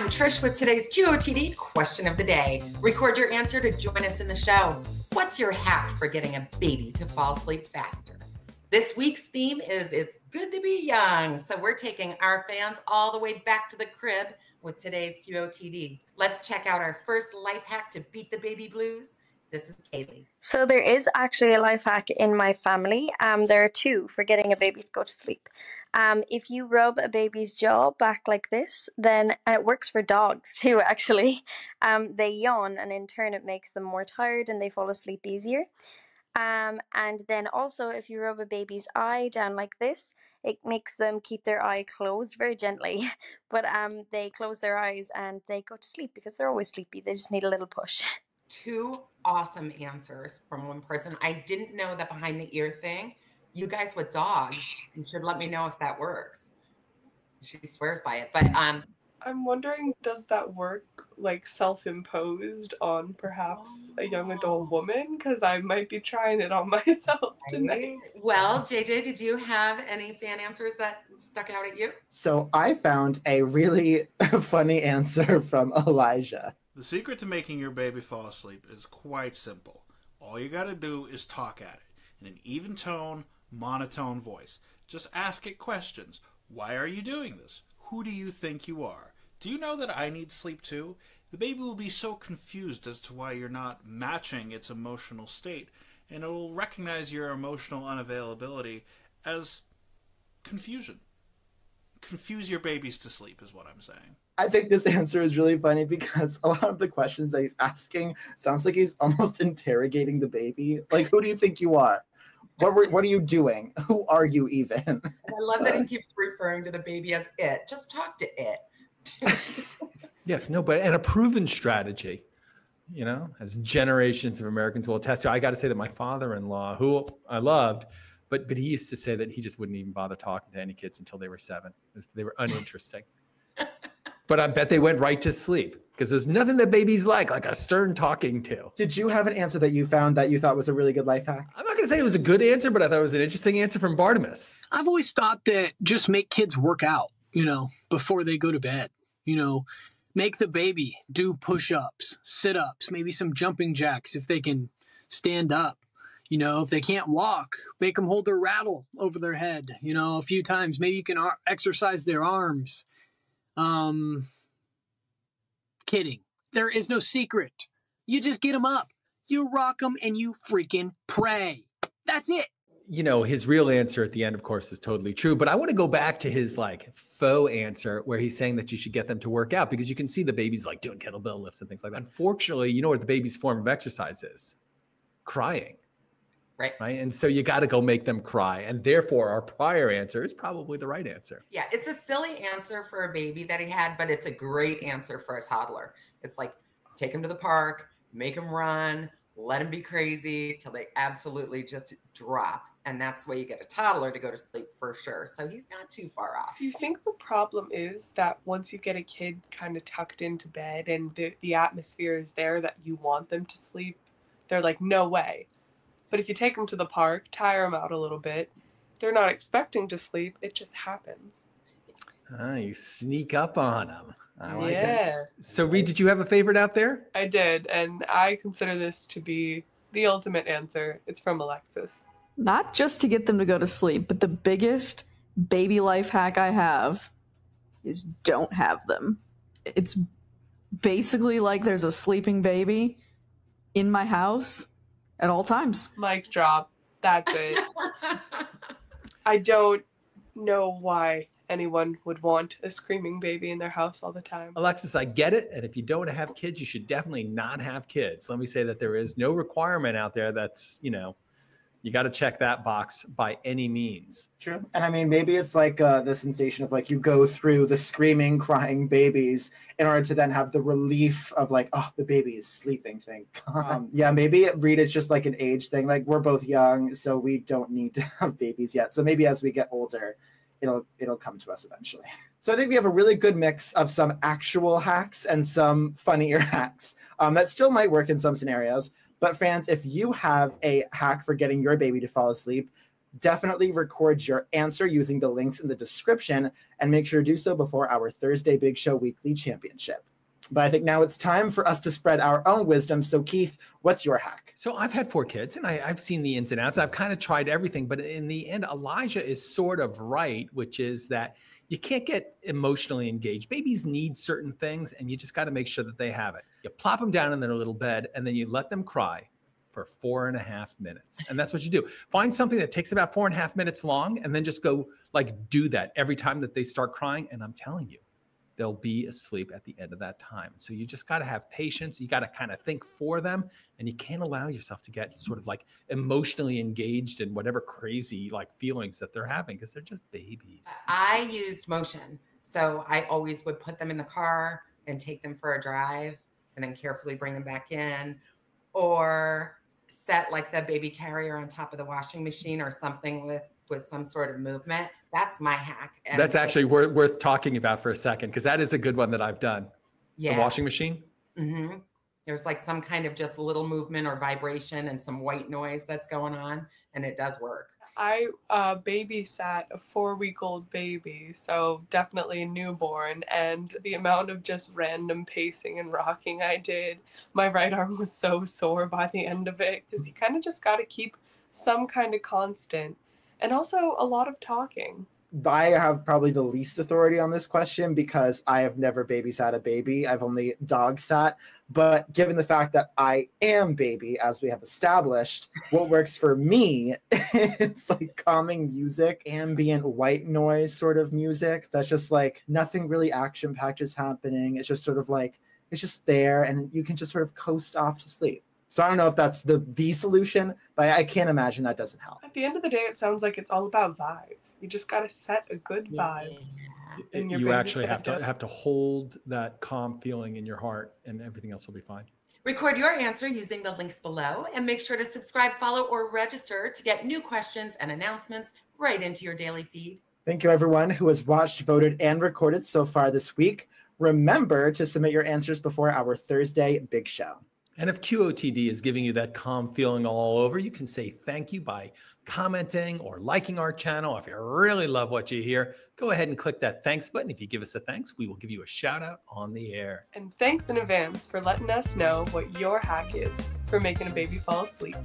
I'm Trish with today's QOTD question of the day. Record your answer to join us in the show. What's your hack for getting a baby to fall asleep faster? This week's theme is It's Good to Be Young. So we're taking our fans all the way back to the crib with today's QOTD. Let's check out our first life hack to beat the baby blues. This is Kaylee. So there is actually a life hack in my family. There are two for getting a baby to go to sleep. If you rub a baby's jaw back like this, then, and it works for dogs too actually, they yawn and in turn it makes them more tired and they fall asleep easier. And then also if you rub a baby's eye down like this, it makes them keep their eye closed very gently, but they close their eyes and they go to sleep because they're always sleepy. They just need a little push. Two awesome answers from one person. I didn't know that behind the ear thing. You guys with dogs, you should let me know if that works. She swears by it, but I'm wondering, does that work like self-imposed on perhaps a young adult woman? Because I might be trying it on myself tonight. Well, JJ, did you have any fan answers that stuck out at you? So I found a really funny answer from Elijah. The secret to making your baby fall asleep is quite simple. All you gotta do is talk at it in an even tone, monotone voice. Just ask it questions. Why are you doing this? Who do you think you are? Do you know that I need sleep too? The baby will be so confused as to why you're not matching its emotional state, and it will recognize your emotional unavailability as confusion. Confuse your babies to sleep is what I'm saying. I think this answer is really funny because a lot of the questions that he's asking sounds like he's almost interrogating the baby. Like, who do you think you are? What are you doing? Who are you even? And I love that he keeps referring to the baby as it. Just talk to it. Yes, no, but and a proven strategy, you know, as generations of Americans will attest to. I got to say that my father-in-law, who I loved, but he used to say that he just wouldn't even bother talking to any kids until they were 7. They were uninteresting. But I bet they went right to sleep because there's nothing that babies like a stern talking to. Did you have an answer that you found that you thought was a really good life hack? I'm not going to say it was a good answer, but I thought it was an interesting answer from Bartimus. I've always thought that just make kids work out, before they go to bed. Make the baby do push-ups, sit-ups, maybe some jumping jacks if they can stand up. If they can't walk, make them hold their rattle over their head, a few times. Maybe you can exercise their arms. Kidding. There is no secret. You just get them up, you rock them, and you freaking pray. That's it. His real answer at the end, of course, is totally true. But I want to go back to his faux answer where he's saying that you should get them to work out because you can see the baby's doing kettlebell lifts and things like that. Unfortunately, you know what the baby's form of exercise is? Crying. Right. And so you got to go make them cry. And therefore, our prior answer is probably the right answer. Yeah, it's a silly answer for a baby that he had, but it's a great answer for a toddler. It's like, take him to the park, make him run, let him be crazy till they absolutely just drop. And that's the way you get a toddler to go to sleep for sure. So he's not too far off. Do you think the problem is that once you get a kid kind of tucked into bed and the atmosphere is there that you want them to sleep, they're like, no way. But if you take them to the park, tire them out a little bit, they're not expecting to sleep. It just happens. You sneak up on them. I like it. Yeah. So, Reed, did you have a favorite out there? I did, and I consider this to be the ultimate answer. It's from Alexis. Not just to get them to go to sleep, but the biggest baby life hack I have is don't have them. It's basically like there's a sleeping baby in my house at all times. Mic drop. That's it. I don't know why anyone would want a screaming baby in their house all the time. Alexis, I get it. And if you don't have kids, you should definitely not have kids. Let me say that there is no requirement out there that's, you got to check that box by any means. True. And I mean, maybe it's the sensation of you go through the screaming, crying babies in order to then have the relief of the baby is sleeping thing. Yeah, maybe Reed is just an age thing. We're both young, so we don't need to have babies yet. So maybe as we get older, it'll come to us eventually. So I think we have a really good mix of some actual hacks and some funnier hacks that still might work in some scenarios. But fans, if you have a hack for getting your baby to fall asleep, Definitely record your answer using the links in the description and make sure to do so before our Thursday Big Show Weekly Championship. But I think now it's time for us to spread our own wisdom. So Keith, what's your hack? So I've had 4 kids and I've seen the ins and outs. I've kind of tried everything, but in the end, Elijah is sort of right, which is that you can't get emotionally engaged. Babies need certain things and you just got to make sure that they have it. You plop them down in their little bed and then you let them cry for 4.5 minutes. And that's what you do. Find something that takes about 4.5 minutes long and then just go like do that every time that they start crying. And I'm telling you, they'll be asleep at the end of that time. So you just got to have patience. You got to kind of think for them and you can't allow yourself to get sort of like emotionally engaged in whatever crazy like feelings that they're having because they're just babies. I used motion. So I always would put them in the car and take them for a drive and then carefully bring them back in, or set like the baby carrier on top of the washing machine or something with some sort of movement. That's my hack. And that's actually worth talking about for a second because that is a good one that I've done. Yeah. The washing machine. Mm-hmm. There's like some kind of just little movement or vibration and some white noise that's going on, and it does work. I babysat a 4-week-old baby, so definitely a newborn, and the amount of just random pacing and rocking I did, my right arm was so sore by the end of it because you kind of just got to keep some kind of constant, and also a lot of talking. I have probably the least authority on this question because I have never babysat a baby. I've only dog sat. But given the fact that I am baby, as we have established, what works for me is like calming music, ambient white noise sort of music. That's just like nothing really action-packed is happening. It's just sort of like, it's just there and you can just sort of coast off to sleep. So I don't know if that's the solution, but I can't imagine that doesn't help. At the end of the day, it sounds like it's all about vibes. You just got to set a good vibe. Yeah. You actually have to hold that calm feeling in your heart and everything else will be fine. Record your answer using the links below and make sure to subscribe, follow, or register to get new questions and announcements right into your daily feed. Thank you everyone who has watched, voted, and recorded so far this week. Remember to submit your answers before our Thursday Big Show. And if QOTD is giving you that calm feeling all over, you can say thank you by commenting or liking our channel. If you really love what you hear, go ahead and click that thanks button. If you give us a thanks, we will give you a shout out on the air. And thanks in advance for letting us know what your hack is for making a baby fall asleep.